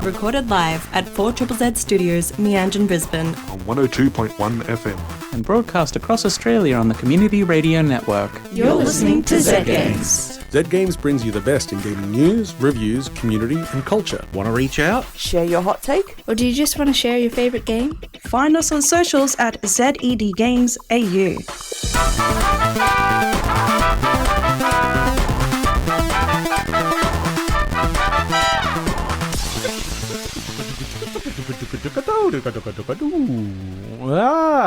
recorded live at 4ZZZ Studios, Meanjin, Brisbane. On 102.1 FM. And broadcast across Australia on the Community Radio Network. You're listening to Z Games. Z Games brings you the best in gaming news, reviews, community and culture. Want to reach out? Share your hot take? Or do you just want to share your favourite game? Find us on socials at ZEDGamesAU.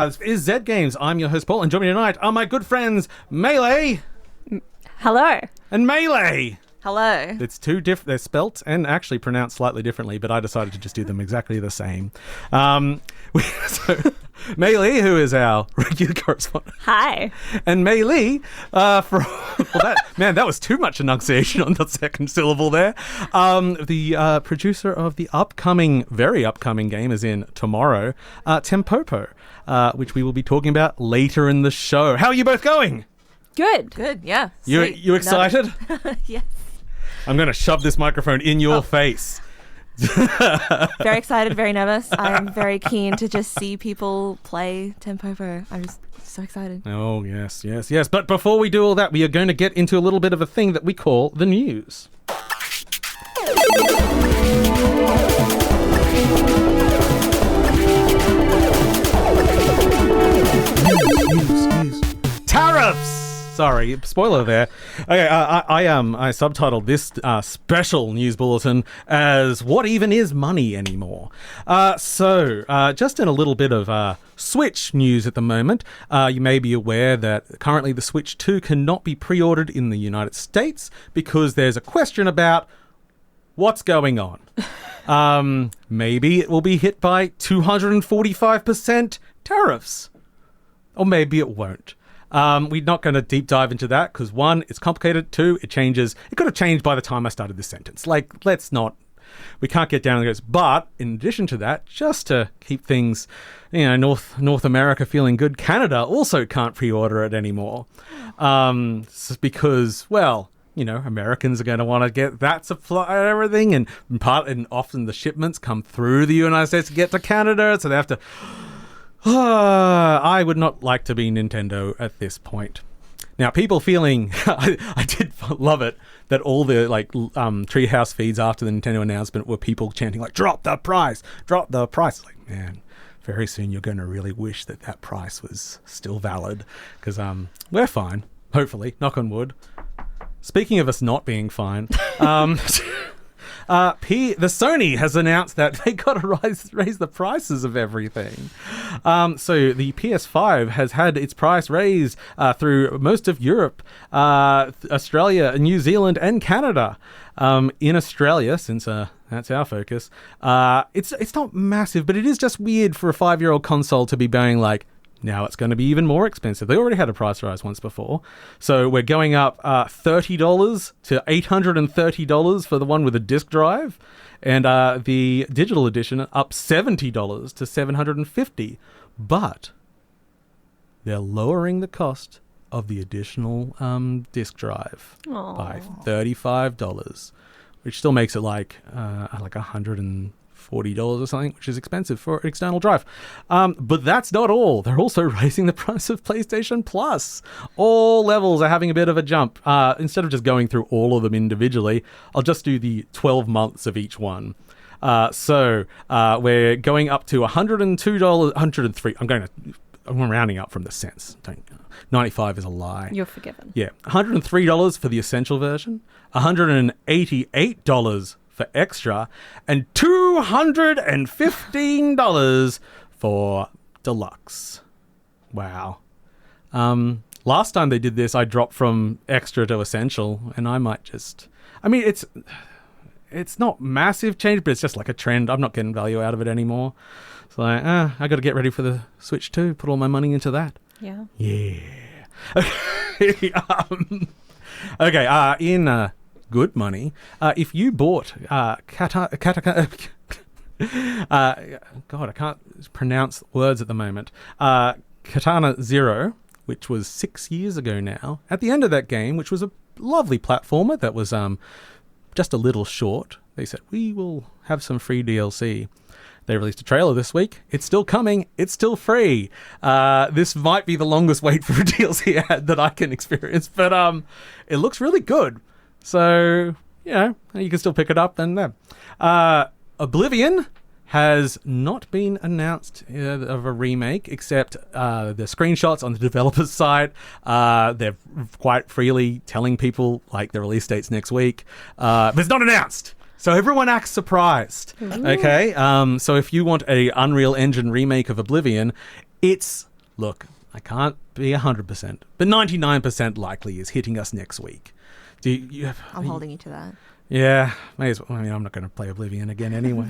This is Z Games. I'm your host Paul, and joining me tonight are my good friends Melee Hello. and Melee. Hello. It's two different. They're spelt and actually pronounced slightly differently, but I decided to just do them exactly the same. So Melee, who is our regular correspondent. Hi. And Melee, that was too much enunciation on the second syllable there. The producer of the very upcoming game, as in tomorrow, Tempopo, which we will be talking about later in the show. How are you both going? Good, yeah. You excited? Yes. I'm going to shove this microphone in your face. Very excited, very nervous. I'm very keen to just see people play Tempopo. I'm just so excited. Oh, yes. But before we do all that, we are going to get into a little bit of a thing that we call the news. News. Tariffs! Sorry, spoiler there. Okay, I subtitled this special news bulletin as "What Even Is Money Anymore?" So, just in a little bit of Switch news at the moment, you may be aware that currently the Switch 2 cannot be pre-ordered in the United States because there's a question about what's going on. Maybe it will be hit by 245% tariffs, or maybe it won't. We're not going to deep dive into that because one, it's complicated. Two, it changes. It could have changed by the time I started this sentence. We can't get down to this. But in addition to that, just to keep things, North America feeling good, Canada also can't pre-order it anymore. Because, Americans are going to want to get that supply and everything, and often the shipments come through the United States to get to Canada, so they have to. I would not like to be Nintendo at this point. Now, people feeling, I did love it, that all the Treehouse feeds after the Nintendo announcement were people chanting drop the price. Like, man, very soon you're going to really wish that price was still valid, because we're fine, hopefully, knock on wood. Speaking of us not being fine, the Sony has announced that they got to raise the prices of everything. So the PS5 has had its price raised through most of Europe, Australia, New Zealand, and Canada. In Australia, since that's our focus, it's not massive, but it is just weird for a 5-year-old console to be going now it's going to be even more expensive. They already had a price rise once before. So we're going up $30 to $830 for the one with a disc drive. And the digital edition up $70 to $750. But they're lowering the cost of the additional disc drive by $35, which still makes it like $140 or something, which is expensive for an external drive. But that's not all. They're also raising the price of PlayStation Plus. All levels are having a bit of a jump. Instead of just going through all of them individually, I'll just do the 12 months of each one. So we're going up to $102, $103. I'm rounding up from the cents. 95 is a lie. You're forgiven. Yeah, $103 for the essential version, $188 for extra, and $215 for deluxe. Wow. Last time they did this, I dropped from extra to essential, and I might just... it's not massive change, but it's just like a trend. I'm not getting value out of it anymore. It's like, I got to get ready for the Switch 2, put all my money into that. Yeah. Yeah. Okay, in good money, if you bought God, I can't pronounce words at the moment. Katana Zero, which was 6 years ago now, at the end of that game, which was a lovely platformer that was just a little short, They said, we will have some free DLC. They released a trailer this week. It's still coming. It's still free. This might be the longest wait for a DLC ad that I can experience, but it looks really good. So, you can still pick it up. And Oblivion has not been announced of a remake, except the screenshots on the developer's site. They're quite freely telling people like the release date's next week, but it's not announced. So everyone acts surprised. Okay, so if you want a Unreal Engine remake of Oblivion, look, I can't be 100%, but 99% likely is hitting us next week. I'm holding you to that. Yeah, may as well. I mean, I'm not going to play Oblivion again anyway.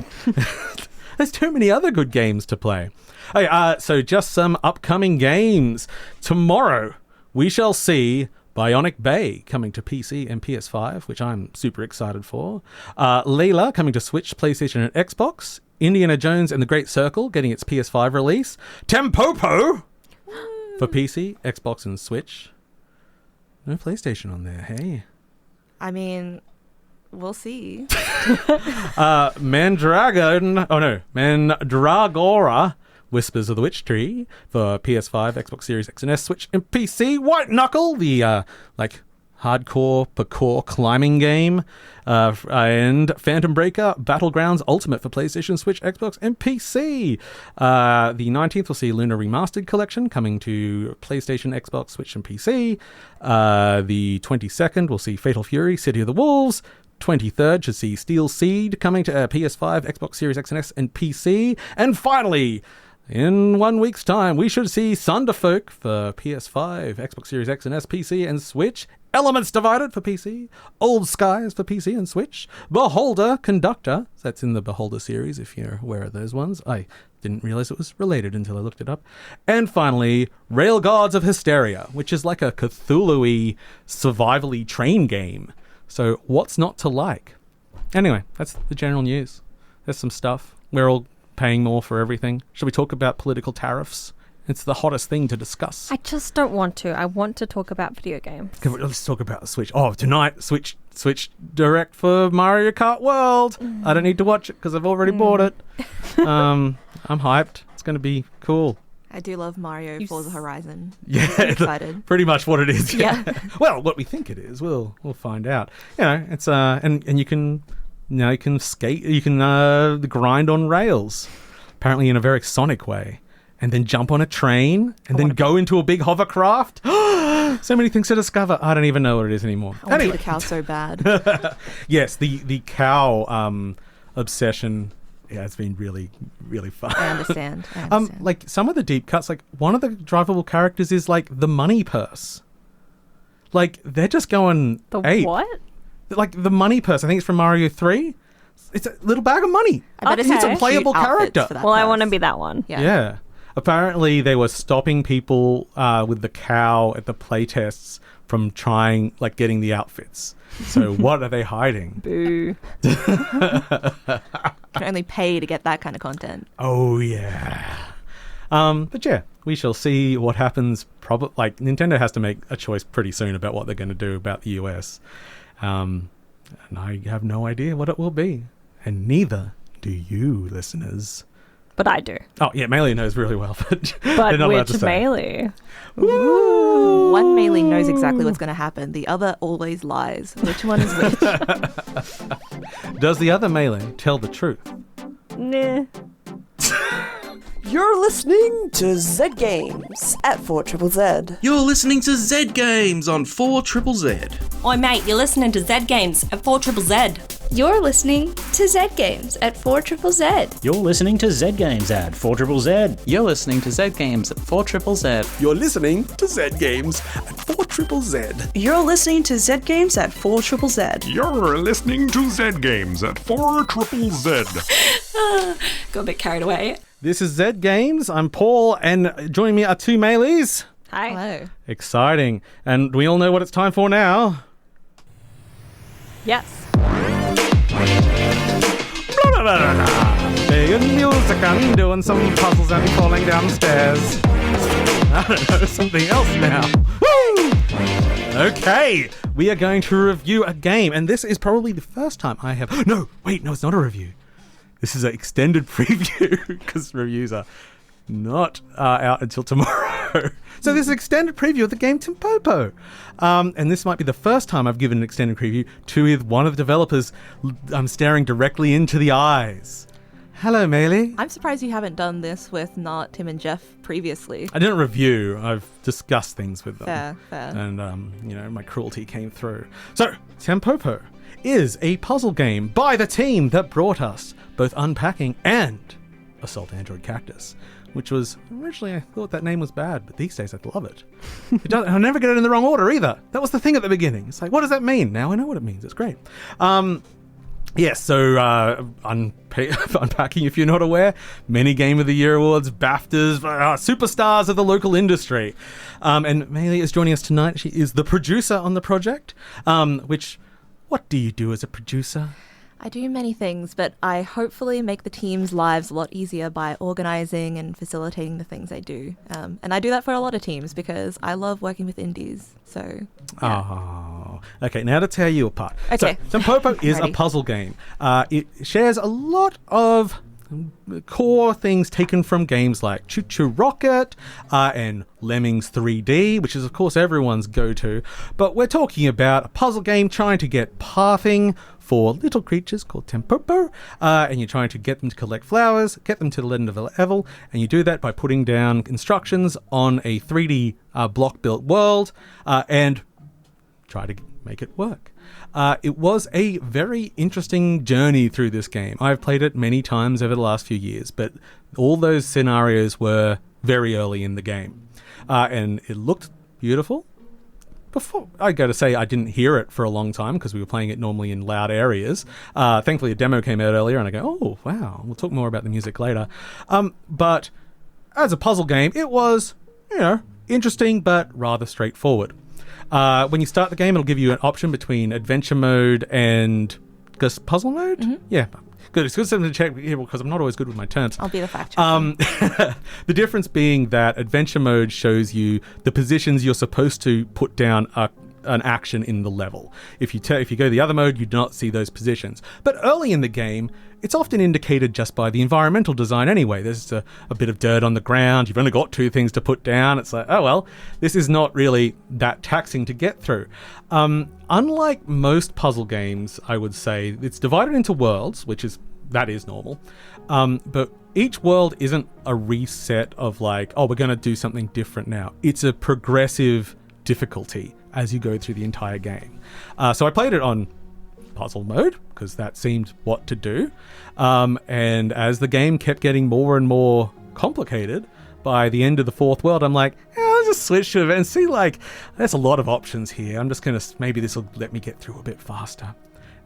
There's too many other good games to play. Okay, so just some upcoming games. Tomorrow, we shall see Bionic Bay coming to PC and PS5, which I'm super excited for. Layla coming to Switch, PlayStation, and Xbox. Indiana Jones and the Great Circle getting its PS5 release. Tempopo for PC, Xbox, and Switch. No PlayStation on there, hey? I mean, we'll see. Mandragora, Whispers of the Witch Tree for PS5, Xbox Series X and S, Switch, and PC. White Knuckle, the hardcore parkour climbing game, and Phantom Breaker Battlegrounds Ultimate for PlayStation, Switch, Xbox, and PC. The 19th will see Luna Remastered Collection coming to PlayStation, Xbox, Switch, and PC. The 22nd will see Fatal Fury, City of the Wolves. 23rd should see Steel Seed coming to PS5, Xbox Series X and S, and PC. And finally, in 1 week's time, we should see Thunderfolk for PS5, Xbox Series X and S, PC, and Switch. Elements Divided for PC. Old Skies for PC and Switch. Beholder Conductor. That's in the Beholder series, if you're aware of those ones. I didn't realize it was related until I looked it up. And finally, Rail Gods of Hysteria, which is like a Cthulhu-y, survival-y train game. So what's not to like? Anyway, that's the general news. There's some stuff. We're all paying more for everything. Should we talk about political tariffs? It's the hottest thing to discuss. I just don't want to. I want to talk about video games. Let's talk about the Switch. Oh, tonight, Switch Direct for Mario Kart World. I don't need to watch it because I've already bought it. I'm hyped. It's going to be cool. I do love Mario Forza Horizon. Yeah, I'm excited. Pretty much what it is. Yeah. Well, what we think it is, we'll find out. It's and you can skate, you can grind on rails, apparently in a very Sonic way, and then jump on a train, and then go into a big hovercraft. So many things to discover. I don't even know what it is anymore. I want to be the cow so bad. Yes, the cow obsession. Yeah, it's been really, really fun. I understand. Like some of the deep cuts, like one of the drivable characters is like the money purse. Like they're just going The ape. what? Like the money purse. I think it's from Mario 3. It's a little bag of money. I bet It's a cute playable outfits character. for that Well, I purse. want to be that one. Yeah. Apparently they were stopping people with the cow at the playtests from getting the outfits. So what are they hiding? Boo. You can only pay to get that kind of content. Oh, yeah. But yeah, we shall see what happens. Nintendo has to make a choice pretty soon about what they're going to do about the US. And I have no idea what it will be. And neither do you, listeners. But I do. Oh, yeah, Melee knows really well, but they're But not allowed to which say. Melee? Woo! One Melee knows exactly what's going to happen. The other always lies. Which one is which? Does the other Melee tell the truth? Nah. You're listening to Z Games at 4ZZZ. You're listening to Z Games on 4ZZZ. Oi, mate, you're listening to Z Games at 4ZZZ. You're listening to Z Games at 4ZZZ. You're listening to Z Games at 4ZZZ. You're listening to Z Games at 4ZZZ. You're listening to Z Games at 4ZZZ. You're listening to Z Games at 4ZZZ. You're listening to Z Games at 4ZZZ. Got a bit carried away. This is Z Games. I'm Paul, and joining me are two Melees. Hi. Hello. Exciting. And we all know what it's time for now. Yes. Playing music and doing some puzzles and falling downstairs. I don't know, something else now. Woo! Okay, we are going to review a game, and this is probably the first time I have... No, it's not a review. This is an extended preview, because reviews are not out until tomorrow. So this is an extended preview of the game Tempopo. And this might be the first time I've given an extended preview to one of the developers I'm staring directly into the eyes. Hello, Maylee. I'm surprised you haven't done this with not Tim and Jeff previously. I didn't review. I've discussed things with them. Fair. And, my cruelty came through. So, Tempopo is a puzzle game by the team that brought us both Unpacking and Assault Android Cactus, which was, originally I thought that name was bad, but these days I love it. I'll never get it in the wrong order either. That was the thing at the beginning. It's like, what does that mean? Now I know what it means. It's great. Yes, so Unpacking, if you're not aware, many Game of the Year awards, BAFTAs, superstars of the local industry. And Maylee is joining us tonight. She is the producer on the project, what do you do as a producer? I do many things, but I hopefully make the team's lives a lot easier by organising and facilitating the things I do. And I do that for a lot of teams because I love working with indies. So, yeah. Oh, okay. Now to tear you apart. Okay. So, Tempopo is a puzzle game. It shares a lot of core things taken from games like Choo Choo Rocket and Lemmings 3D, which is of course everyone's go-to, but we're talking about a puzzle game trying to get pathing for little creatures called Tempopo, and you're trying to get them to collect flowers, get them to the end of a level, and you do that by putting down instructions on a 3D block-built world and try to make it work. It was a very interesting journey through this game. I've played it many times over the last few years, but all those scenarios were very early in the game. And it looked beautiful. Before, I got to say, I didn't hear it for a long time because we were playing it normally in loud areas. Thankfully, a demo came out earlier and I go, oh, wow, we'll talk more about the music later. But as a puzzle game, it was, interesting but rather straightforward. When you start the game, it'll give you an option between adventure mode and just puzzle mode. Mm-hmm. Yeah, good. It's good something to check here because I'm not always good with my terms. I'll be the fact checker. The difference being that adventure mode shows you the positions you're supposed to put down an action in the level. If you go the other mode, you do not see those positions. But early in the game, it's often indicated just by the environmental design anyway. There's a bit of dirt on the ground. You've only got 2 things to put down. It's like, oh, well, this is not really that taxing to get through. Unlike most puzzle games, I would say, it's divided into worlds, that is normal. But each world isn't a reset of like, oh, we're going to do something different now. It's a progressive difficulty as you go through the entire game. So I played it on puzzle mode because that seemed what to do. And as the game kept getting more and more complicated, by the end of the 4th world, I'm like, I'll just switch to it and see, like, there's a lot of options here. I'm just going to, maybe this will let me get through a bit faster.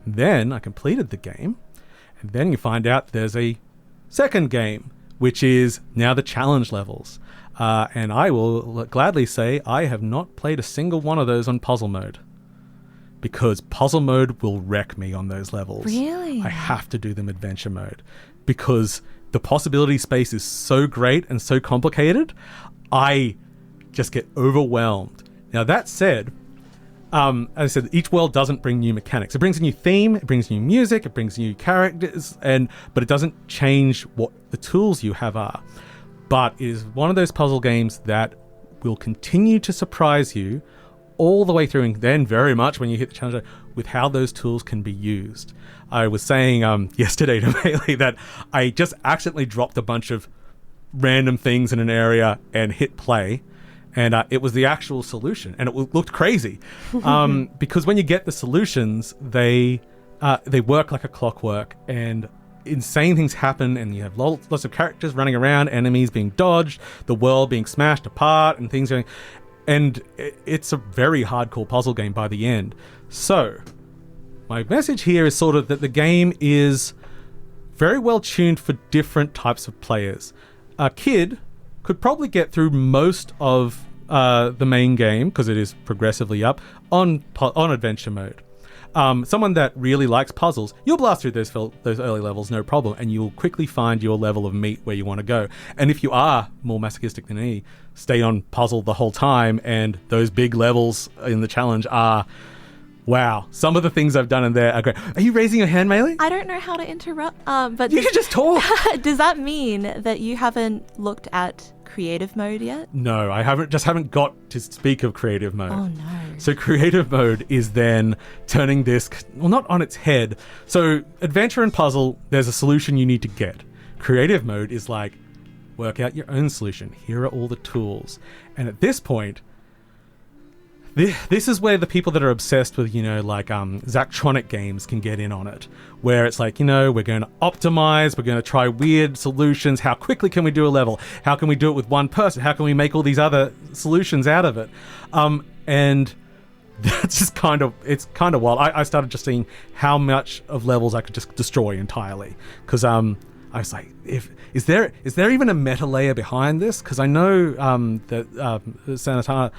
And then I completed the game, and then you find out there's a second game, which is now the challenge levels. And I will gladly say I have not played a single one of those on puzzle mode. Because puzzle mode will wreck me on those levels. Really? I have to do them adventure mode. Because the possibility space is so great and so complicated, I just get overwhelmed. Now that said, as I said, each world doesn't bring new mechanics. It brings a new theme, it brings new music, it brings new characters, but it doesn't change what the tools you have are. But it is one of those puzzle games that will continue to surprise you all the way through, and then very much when you hit the challenge with how those tools can be used. I was saying yesterday to Maylee that I just accidentally dropped a bunch of random things in an area and hit play, and it was the actual solution, and it looked crazy because when you get the solutions, they work like a clockwork, and insane things happen, and you have lots of characters running around, enemies being dodged, the world being smashed apart, and things going. And it's a very hardcore puzzle game by the end. So, my message here is sort of that the game is very well tuned for different types of players. A kid could probably get through most of the main game, because it is progressively up, on adventure mode. Someone that really likes puzzles, you'll blast through those early levels, no problem, and you'll quickly find your level of meat where you want to go. And if you are more masochistic than me, stay on puzzle the whole time, and those big levels in the challenge are Wow, some of the things I've done in there are great. Are you raising your hand, Maylee? I don't know how to interrupt, but You can just talk. does that mean that you haven't looked at creative mode yet? No, I haven't got to speak of creative mode. Oh no. So creative mode is then turning this, well, not on its head. So adventure and puzzle, there's a solution you need to get. Creative mode is like, work out your own solution. Here are all the tools. And at this point, this is where the people that are obsessed with, Zachtronic games can get in on it. Where it's like, we're going to optimize, we're going to try weird solutions. How quickly can we do a level? How can we do it with one person? How can we make all these other solutions out of it? And that's just it's kind of wild. I started just seeing how much of levels I could just destroy entirely. Because I was like, is there even a meta layer behind this? Because I know that Sanatana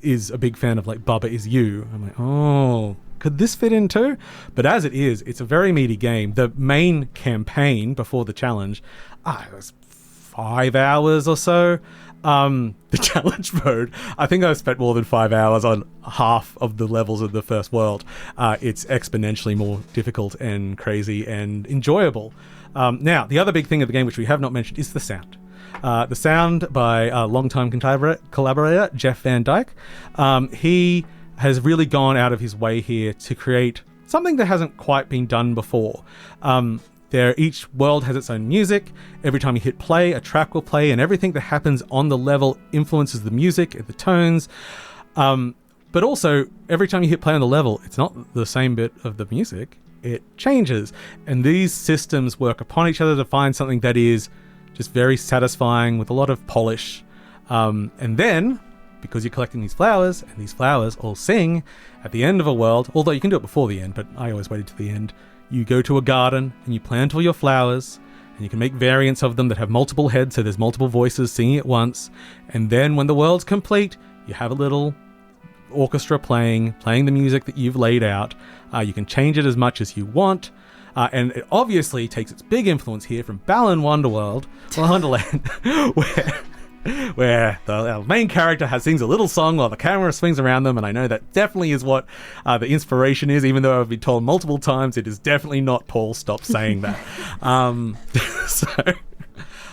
is a big fan of like Bubba Is You. I'm like, oh, could this fit in too? But as it is, it's a very meaty game. The main campaign before the challenge, it was 5 hours or so. The challenge mode, I think I've spent more than 5 hours on half of the levels of the first world. It's exponentially more difficult and crazy and enjoyable. Now, the other big thing of the game, which we have not mentioned, is the sound. The sound by longtime collaborator Jeff Van Dyke. He has really gone out of his way here to create something that hasn't quite been done before. Each world has its own music. Every time you hit play, a track will play, and everything that happens on the level influences the music and the tones. But also, every time you hit play on the level, it's not the same bit of the music. It changes. And these systems work upon each other to find something that is just very satisfying with a lot of polish. And then, because you're collecting these flowers, and these flowers all sing at the end of a world, although you can do it before the end, but I always waited to the end. You go to a garden and you plant all your flowers, and you can make variants of them that have multiple heads, so there's multiple voices singing at once. And then when the world's complete, you have a little orchestra playing the music that you've laid out. You can change it as much as you want. And it obviously takes its big influence here from Balan Wonderland, where the main character sings a little song while the camera swings around them, and I know that definitely is what the inspiration is, even though I've been told multiple times it is definitely not Paul. Stop saying that.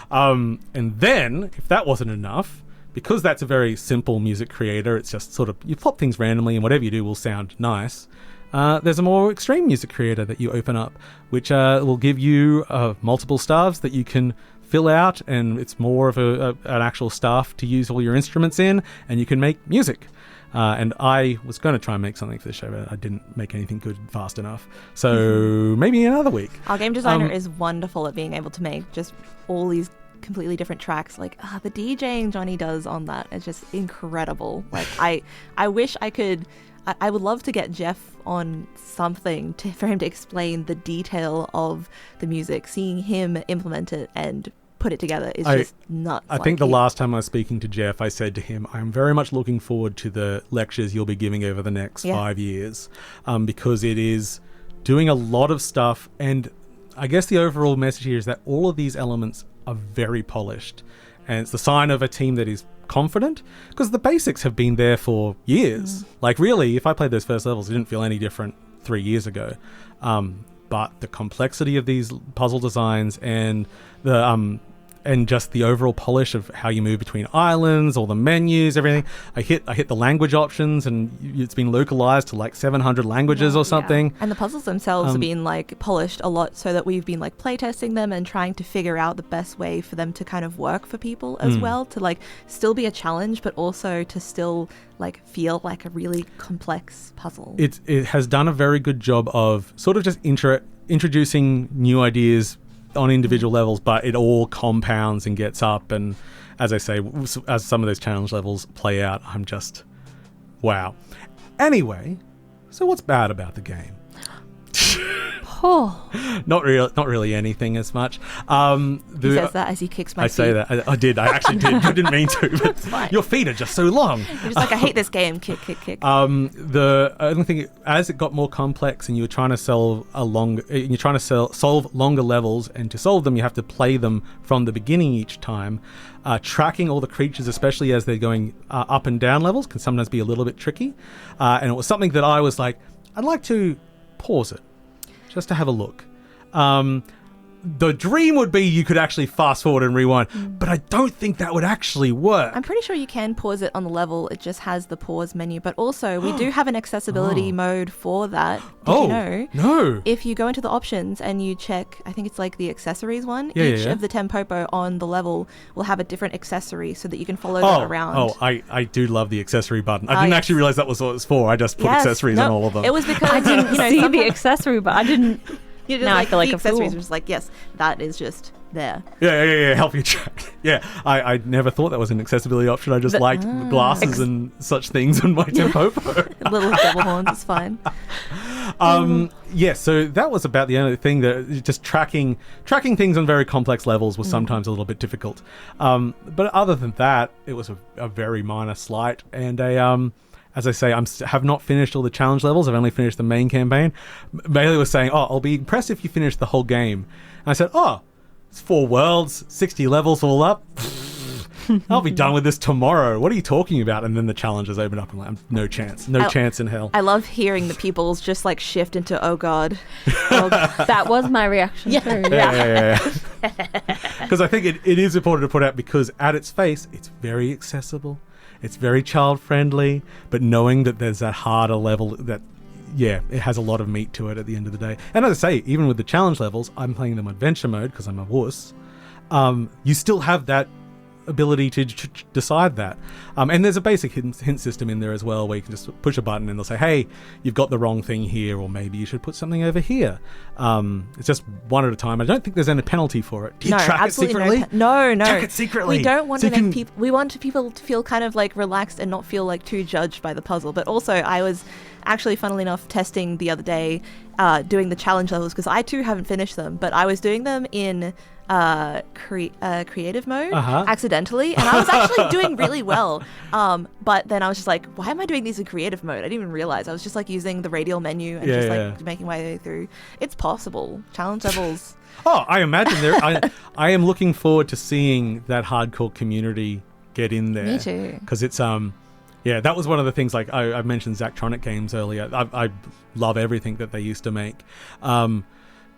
And then, if that wasn't enough, because that's a very simple music creator, it's just sort of, you plop things randomly and whatever you do will sound nice. There's a more extreme music creator that you open up, which will give you multiple staves that you can fill out, and it's more of an actual staff to use all your instruments in, and you can make music. And I was going to try and make something for the show, but I didn't make anything good fast enough. So maybe another week. Our game designer is wonderful at being able to make just all these completely different tracks. Like the DJing Johnny does on that is just incredible. Like I wish I could. I would love to get Jeff on something for him to explain the detail of the music. Seeing him implement it and put it together is just nuts. I think the last time I was speaking to Jeff, I said to him, I'm very much looking forward to the lectures you'll be giving over the next 5 years, because it is doing a lot of stuff. And I guess the overall message here is that all of these elements are very polished, and it's the sign of a team that is confident, because the basics have been there for years. Like really, if I played those first levels, it didn't feel any different 3 years ago. But the complexity of these puzzle designs and just the overall polish of how you move between islands, all the menus, everything. I hit the language options, and it's been localized to like 700 languages or something. Yeah. And the puzzles themselves have been like polished a lot, so that we've been like playtesting them and trying to figure out the best way for them to kind of work for people as well, to like still be a challenge, but also to still like feel like a really complex puzzle. It has done a very good job of sort of just introducing new ideas on individual levels, but it all compounds and gets up. And as I say, as some of those challenge levels play out, I'm just wow. Anyway, so what's bad about the game? much. Paul. Not really anything as much. He says that as he kicks my feet. I say that. I did. I actually did. I didn't mean to. But your feet are just so long. You're just like, I hate this game. Kick, kick, kick. The only thing, as it got more complex and you were trying to solve longer levels, and to solve them, you have to play them from the beginning each time. Tracking all the creatures, especially as they're going up and down levels, can sometimes be a little bit tricky. And it was something that I was like, I'd like to pause it just to have a look. The dream would be you could actually fast forward and rewind, but I don't think that would actually work. I'm pretty sure you can pause it on the level. It just has the pause menu. But also, we do have an accessibility mode for that. Did you know? No. If you go into the options and you check, I think it's like the accessories one, Yeah, each yeah. of the Tempopo on the level will have a different accessory so that you can follow them around. Oh, I do love the accessory button. I didn't actually realize that was what it was for. I just put accessories on all of them. It was because I didn't see the accessory, but I didn't. You just Now I feel like the a fool. accessories are just like, yes, that is just there. Yeah. Help you track. Yeah, I never thought that was an accessibility option. I just liked the glasses and such things on my Tempopo. Little devil horns is fine. Yeah, so that was about the only thing that just tracking things on very complex levels was sometimes a little bit difficult. But other than that, it was a very minor slight and as I say, I have not finished all the challenge levels. I've only finished the main campaign. Bailey was saying, I'll be impressed if you finish the whole game. And I said, it's 4 worlds, 60 levels all up. I'll be done with this tomorrow. What are you talking about? And then the challenges open up and I'm like, no chance in hell. I love hearing the pupils just like shift into, oh God. That was my reaction too. Yeah. Because I think it is important to put out because at its face, it's very accessible. It's very child friendly, but knowing that there's that harder level that, it has a lot of meat to it at the end of the day. And as I say, even with the challenge levels, I'm playing them adventure mode because I'm a wuss. You still have that ability to decide that. And there's a basic hint system in there as well where you can just push a button and they'll say, hey, you've got the wrong thing here, or maybe you should put something over here. It's just one at a time. I don't think there's any penalty for it. Do you track it secretly? No. Track it secretly. We don't want to make people... We want people to feel kind of like relaxed and not feel like too judged by the puzzle. But also, I was actually, funnily enough, testing the other day, doing the challenge levels, because I too haven't finished them, but I was doing them in creative mode accidentally, and I was actually doing really well, but then I was just like, why am I doing these in creative mode? I didn't even realize. I was just like using the radial menu and making my way through. It's possible. Challenge levels. I imagine I am looking forward to seeing that hardcore community get in there. Me too. Because it's that was one of the things, like I mentioned Zachtronic games earlier. I love everything that they used to make.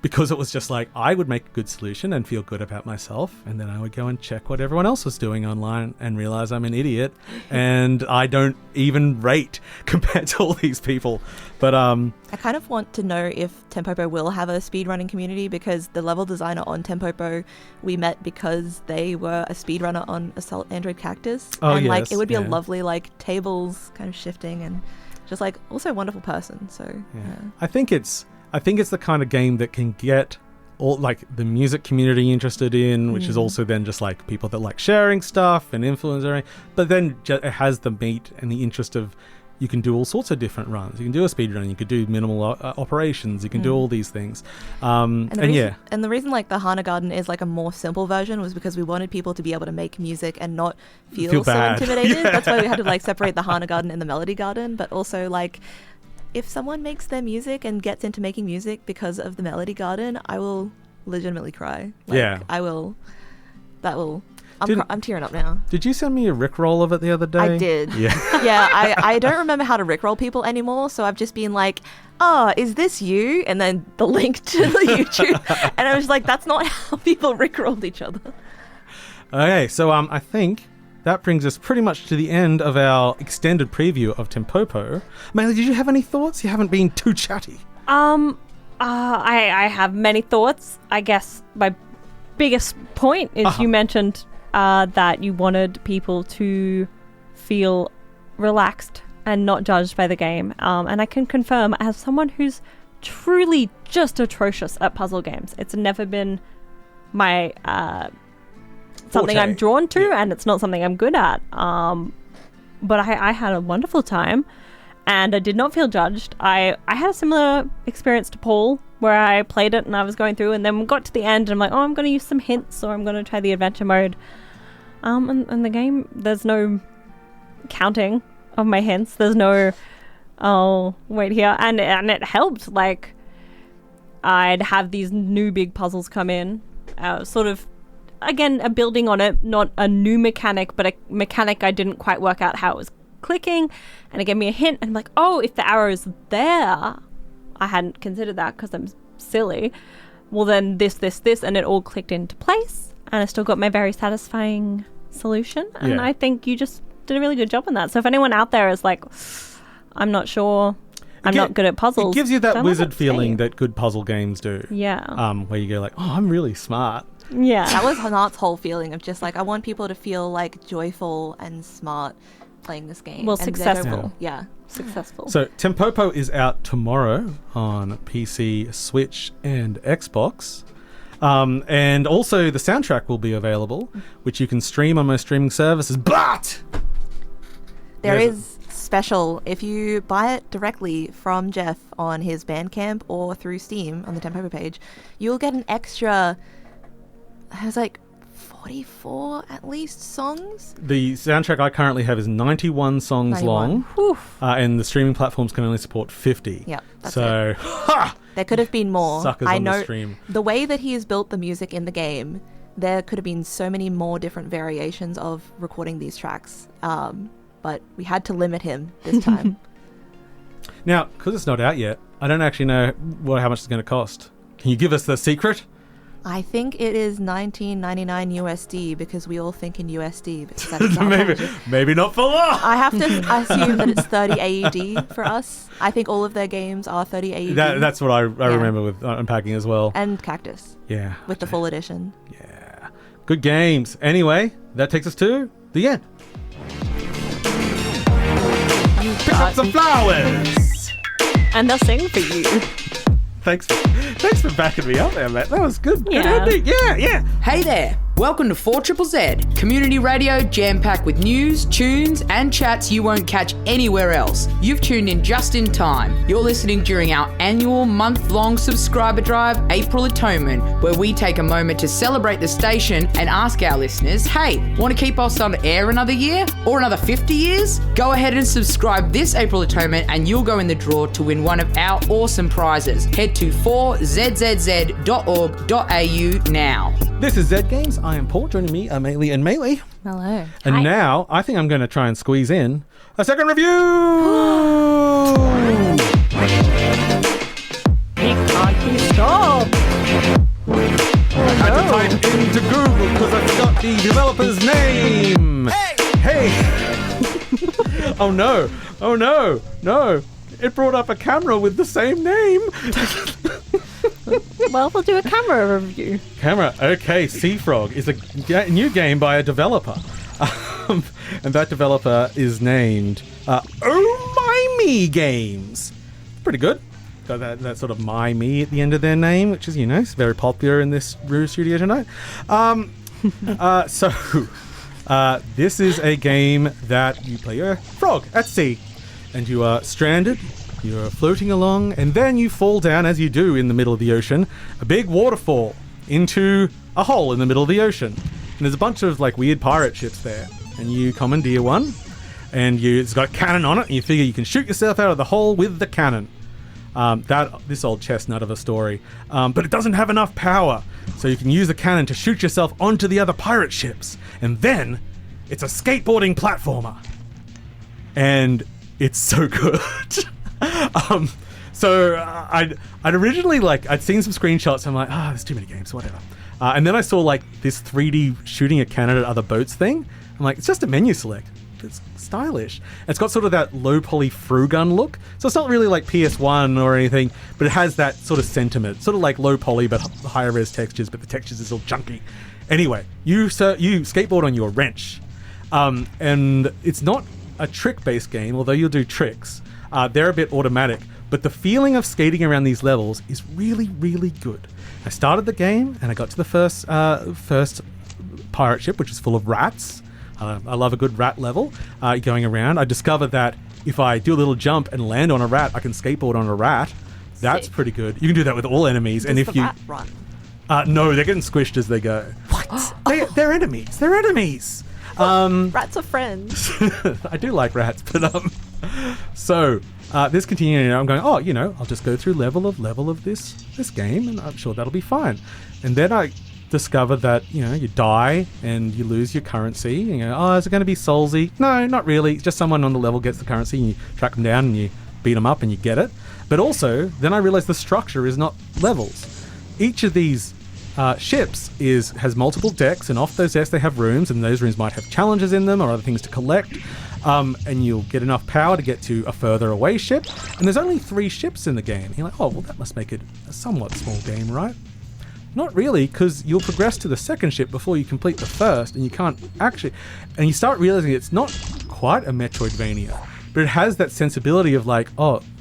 Because it was just like, I would make a good solution and feel good about myself, and then I would go and check what everyone else was doing online and realize I'm an idiot and I don't even rate compared to all these people. But I kind of want to know if Tempopo will have a speedrunning community, because the level designer on Tempopo we met because they were a speedrunner on Assault Android Cactus. And like it would be a lovely like tables kind of shifting and just like also a wonderful person. So I think it's the kind of game that can get all like the music community interested in, which is also then just like people that like sharing stuff and influencing, but then it has the meat and the interest of you can do all sorts of different runs. You can do a speed run, you could do minimal operations, you can do all these things. And the reason like the Hana Garden is like a more simple version was because we wanted people to be able to make music and not feel so bad. intimidated. That's why we had to like separate the Hana Garden and the Melody Garden, but also like if someone makes their music and gets into making music because of the Melody Garden, I will legitimately cry. I will. That will. I'm tearing up now. Did you send me a Rickroll of it the other day? I did. Yeah. I don't remember how to Rickroll people anymore, so I've just been like, is this you? And then the link to the YouTube. And I was like, that's not how people Rickrolled each other. Okay, so I think that brings us pretty much to the end of our extended preview of Tempopo. Mailey, did you have any thoughts? You haven't been too chatty. I have many thoughts. I guess my biggest point is you mentioned that you wanted people to feel relaxed and not judged by the game. And I can confirm, as someone who's truly just atrocious at puzzle games, it's never been my something I'm drawn to, and it's not something I'm good at. But I had a wonderful time, and I did not feel judged. I had a similar experience to Paul where I played it and I was going through, and then we got to the end and I'm like, oh, I'm going to use some hints, or I'm going to try the adventure mode. And the game, there's no counting of my hints. There's no, oh, wait here. And it helped. Like, I'd have these new big puzzles come in, sort of, again, a building on it, not a new mechanic, but a mechanic I didn't quite work out how it was clicking, and it gave me a hint, and I'm like, oh, if the arrow's there, I hadn't considered that because I'm silly. Well, then this, and it all clicked into place, and I still got my very satisfying solution, and I think you just did a really good job on that. So if anyone out there is like, I'm not sure, I'm not good at puzzles, it gives you that wizard feeling that good puzzle games do. Yeah. Where you go like, oh, I'm really smart. Yeah. That was Hanat's whole feeling of just like, I want people to feel like joyful and smart playing this game. Well, and successful. Successful. So Tempopo is out tomorrow on PC, Switch, and Xbox. And also the soundtrack will be available, which you can stream on most streaming services. But there is special, if you buy it directly from Jeff on his Bandcamp or through Steam on the Tempopo page, you'll get an extra, it was like 44 at least songs. The soundtrack I currently have is 91 songs 91. long, and the streaming platforms can only support 50. Yep, that's so it. There could have been more. Suckers I on know the stream. The way that he has built the music in the game, there could have been so many more different variations of recording these tracks, but we had to limit him this time. Now, because it's not out yet, I don't actually know how much it's going to cost. Can you give us the secret? I think it is $19.99 USD because we all think in USD. Because that's maybe not for long. I have to assume that it's 30 AED for us. I think all of their games are 30 AED. That's what I remember with Unpacking as well. And Cactus. Yeah. With the full edition. Yeah. Good games. Anyway, that takes us to the end. Pick up some flowers. And they'll sing for you. Thanks for backing me up there, Matt. That was good. Yeah. Good ending. Yeah. Hey there. Welcome to 4ZZZ, community radio jam-packed with news, tunes, and chats you won't catch anywhere else. You've tuned in just in time. You're listening during our annual month-long subscriber drive, April Atonement, where we take a moment to celebrate the station and ask our listeners, hey, want to keep us on air another year? Or another 50 years? Go ahead and subscribe this April Atonement and you'll go in the draw to win one of our awesome prizes. Head to 4zzz.org.au now. This is Zed Games. I am Paul. Joining me are Maylee and Maylee. Hello. And now, I think I'm going to try and squeeze in a second review! Stop! I had to type into Google because I forgot the developer's name! Hey! Oh no! No! It brought up a camera with the same name! Well, we'll do a camera review. Okay, Seafrog is a new game by a developer. And that developer is named Oh My Me Games. Pretty good. Got that sort of My Me at the end of their name, which is, it's very popular in this studio tonight. This is a game that you play a frog at sea, and you are stranded. You're floating along, and then you fall down, as you do in the middle of the ocean, a big waterfall into a hole in the middle of the ocean. And there's a bunch of weird pirate ships there, and you commandeer one, and it's got a cannon on it, and you figure you can shoot yourself out of the hole with the cannon. This old chestnut of a story, but it doesn't have enough power, so you can use the cannon to shoot yourself onto the other pirate ships, and then it's a skateboarding platformer, and it's so good. I'd originally I'd seen some screenshots. I'm like, there's too many games, whatever. And then I saw this 3D shooting a cannon at other boats thing. I'm like, it's just a menu select. It's stylish. And it's got sort of that low poly through gun look. So it's not really like PS1 or anything, but it has that sort of sentiment, sort of like low poly but higher res textures, but the textures is all chunky. Anyway, you skateboard on your wrench, and it's not a trick-based game, although you'll do tricks. They're a bit automatic, but the feeling of skating around these levels is really, really good. I started the game and I got to the first pirate ship, which is full of rats. I love a good rat level. Going around, I discovered that if I do a little jump and land on a rat, I can skateboard on a rat. That's pretty good. You can do that with all enemies. Does and if the you rat run? No, they're getting squished as they go. What? They're enemies. They're enemies. Rats are friends. I do like rats, but so this continuing, I'm going, I'll just go through level of this game, and I'm sure that'll be fine. And then I discover that you die and you lose your currency. And you go, is it going to be soulsy? No, not really. It's just someone on the level gets the currency, and you track them down and you beat them up and you get it. But also, then I realized the structure is not levels. Each of these ships has multiple decks, and off those decks they have rooms, and those rooms might have challenges in them or other things to collect. And you'll get enough power to get to a further away ship. And there's only 3 ships in the game. And you're like, that must make it a somewhat small game, right? Not really, because you'll progress to the second ship before you complete the first, and you can't actually... And you start realizing it's not quite a Metroidvania, but it has that sensibility of like,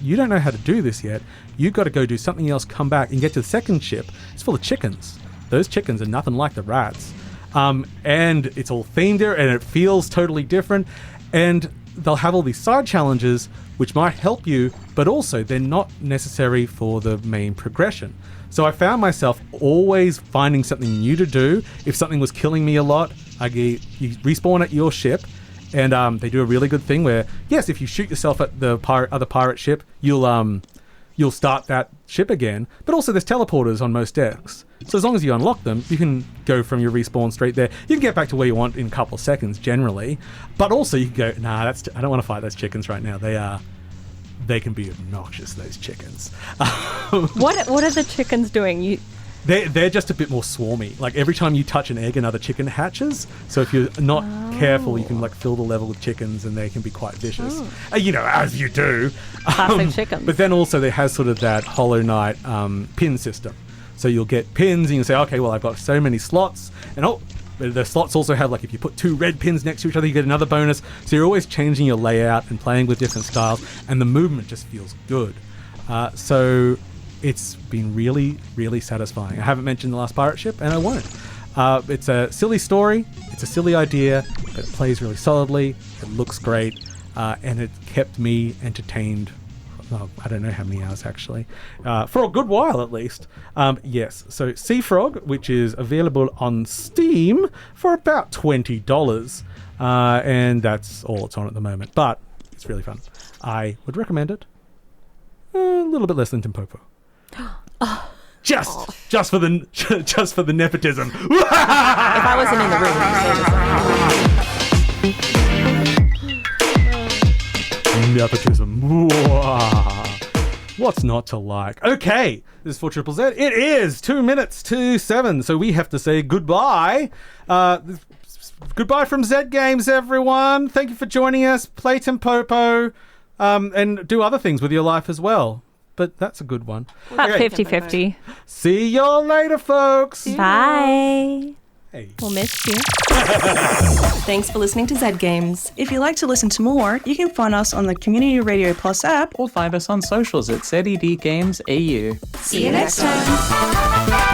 you don't know how to do this yet. You've got to go do something else, come back, and get to the second ship. It's full of chickens. Those chickens are nothing like the rats. And it's all themed there, and it feels totally different. And they'll have all these side challenges, which might help you, but also they're not necessary for the main progression. So I found myself always finding something new to do. If something was killing me a lot, you respawn at your ship, and they do a really good thing where, yes, if you shoot yourself at the other pirate ship, you'll start that ship again. But also there's teleporters on most decks. So as long as you unlock them, you can go from your respawn straight there. You can get back to where you want in a couple of seconds generally. But also you can go, I don't want to fight those chickens right now. They can be obnoxious, those chickens. What are the chickens doing? They're just a bit more swarmy. Like every time you touch an egg, another chicken hatches. So if you're not careful, you can fill the level with chickens, and they can be quite vicious. As you do. Classic chickens. But then also there has sort of that Hollow Knight pin system. So you'll get pins, and you'll say, okay, well I've got so many slots, and the slots also have if you put 2 red pins next to each other, you get another bonus. So you're always changing your layout and playing with different styles, and the movement just feels good. So it's been really, really satisfying. I haven't mentioned the last pirate ship, and I won't. It's a silly story, it's a silly idea, but it plays really solidly, it looks great, and it kept me entertained. I don't know how many hours actually, for a good while at least. Yes, so Sea Frog, which is available on Steam for about $20, and that's all it's on at the moment, but it's really fun. I would recommend it. A little bit less than Tempopo. Just for the nepotism. If I wasn't in the room, Nepotism. What's not to like? Okay, this is 4ZZZ. It is 2 minutes to 7, so we have to say goodbye. Goodbye from Z Games, everyone. Thank you for joining us. Play Tempopo, and do other things with your life as well. But that's a good one. About 50-50. See y'all later, folks. Bye. Hey. We'll miss you. Thanks for listening to Z Games. If you'd like to listen to more, you can find us on the Community Radio Plus app. Or find us on socials at ZED Games AU. See you next time.